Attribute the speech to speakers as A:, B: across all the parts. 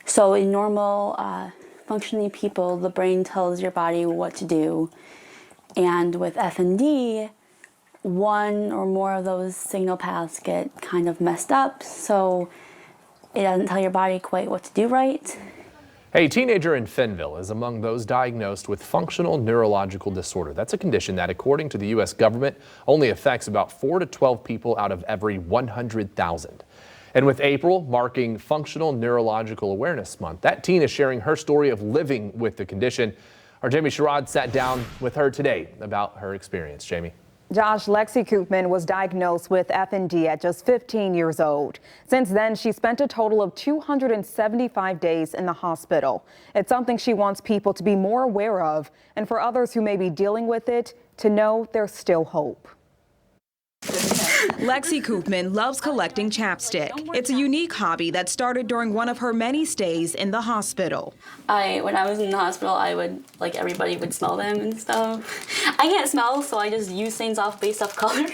A: So in normal functioning people, the brain tells your body what to do. And with FND, one or more of those signal paths get kind of messed up, so it doesn't tell your body quite what to do right.
B: A teenager in Fenville is among those diagnosed with functional neurological disorder. That's a condition that, according to the U.S. government, only affects about 4 to 12 people out of every 100,000. And with April marking Functional Neurological Awareness Month, that teen is sharing her story of living with the condition. Our Jamie Sherrod sat down with her today about her experience. Jamie.
C: Josh, Lexi Koopman was diagnosed with FND at just 15 years old. Since then, she spent a total of 275 days in the hospital. It's something she wants people to be more aware of, and for others who may be dealing with it, to know there's still hope.
D: Lexi Koopman loves collecting chapstick. It's a unique hobby that started during one of her many stays in the hospital.
A: When I was in the hospital, everybody would smell them and stuff. I can't smell, so I just use things based off colors.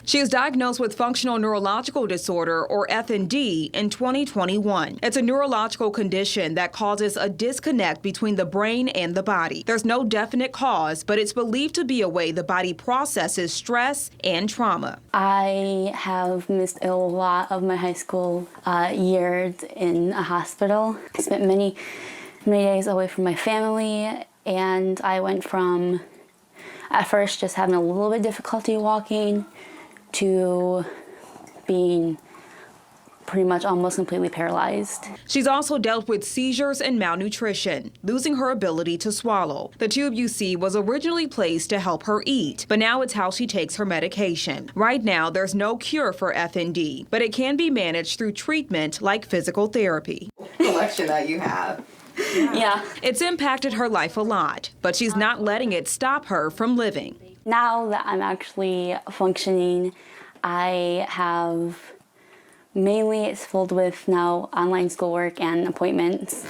D: She was diagnosed with functional neurological disorder, or FND, in 2021. It's a neurological condition that causes a disconnect between the brain and the body. There's no definite cause, but it's believed to be a way the body processes stress and trauma.
A: I have missed a lot of my high school years in a hospital. I spent many days away from my family, and I went from, at first, just having a little bit of difficulty walking to being pretty much almost completely paralyzed.
D: She's also dealt with seizures and malnutrition, losing her ability to swallow. The tube you see was originally placed to help her eat, but now it's how she takes her medication. Right now, there's no cure for FND, but it can be managed through treatment like physical therapy.
E: Collection that you have.
A: Yeah.
D: It's impacted her life a lot, but she's not letting it stop her from living.
A: Now that I'm actually functioning, mainly it's filled with now online schoolwork and appointments.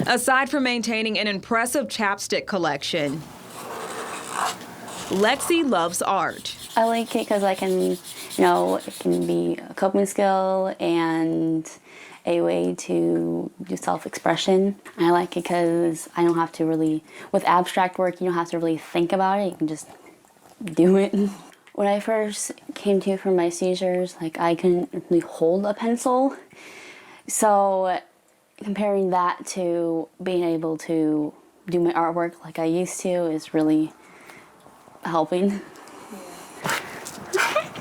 D: Aside from maintaining an impressive chapstick collection, Lexi loves art.
A: I like it because it can be a coping skill and a way to do self-expression. I like it because I don't have to really, with abstract work, you don't have to really think about it. You can just do it. When I first came to for my seizures, I couldn't really hold a pencil. So comparing that to being able to do my artwork like I used to is really helping.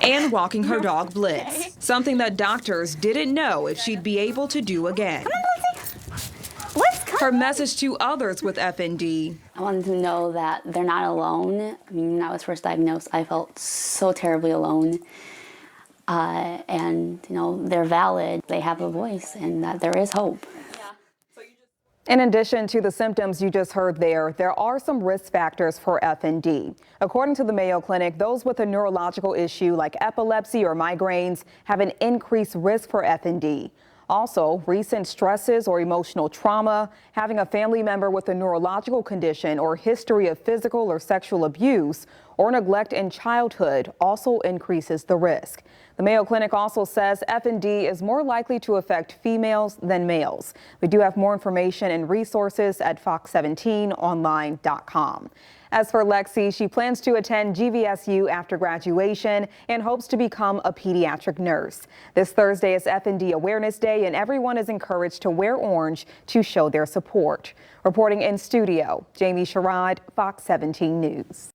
D: And walking her dog Blitz, something that doctors didn't know if she'd be able to do again.
A: Come on, Blitz, come.
D: Her message to others with FND.
A: I wanted to know that they're not alone. I mean, when I was first diagnosed, I felt so terribly alone. And they're valid, they have a voice, and that there is hope.
C: In addition to the symptoms you just heard there are some risk factors for FND. According to the Mayo Clinic, those with a neurological issue like epilepsy or migraines have an increased risk for FND. Also, recent stresses or emotional trauma, having a family member with a neurological condition or history of physical or sexual abuse or neglect in childhood also increases the risk. The Mayo Clinic also says FND is more likely to affect females than males. We do have more information and resources at fox17online.com. As for Lexi, she plans to attend GVSU after graduation and hopes to become a pediatric nurse. This Thursday is FND Awareness Day, and everyone is encouraged to wear orange to show their support. Reporting in studio, Jamie Sherrod, Fox 17 News.